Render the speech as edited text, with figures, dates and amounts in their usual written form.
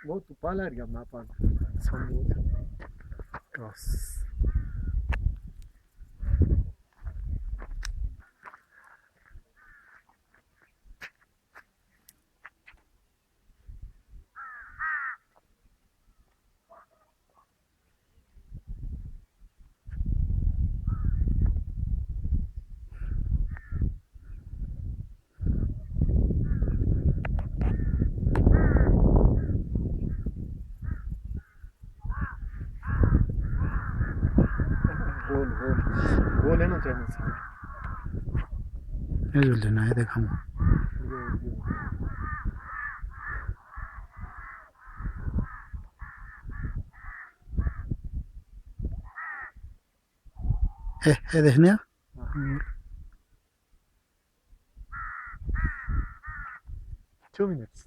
Outro palarga mapa. Son dos. गोल है ना channel से ये जो लेना है देखा है देखने 2 minutes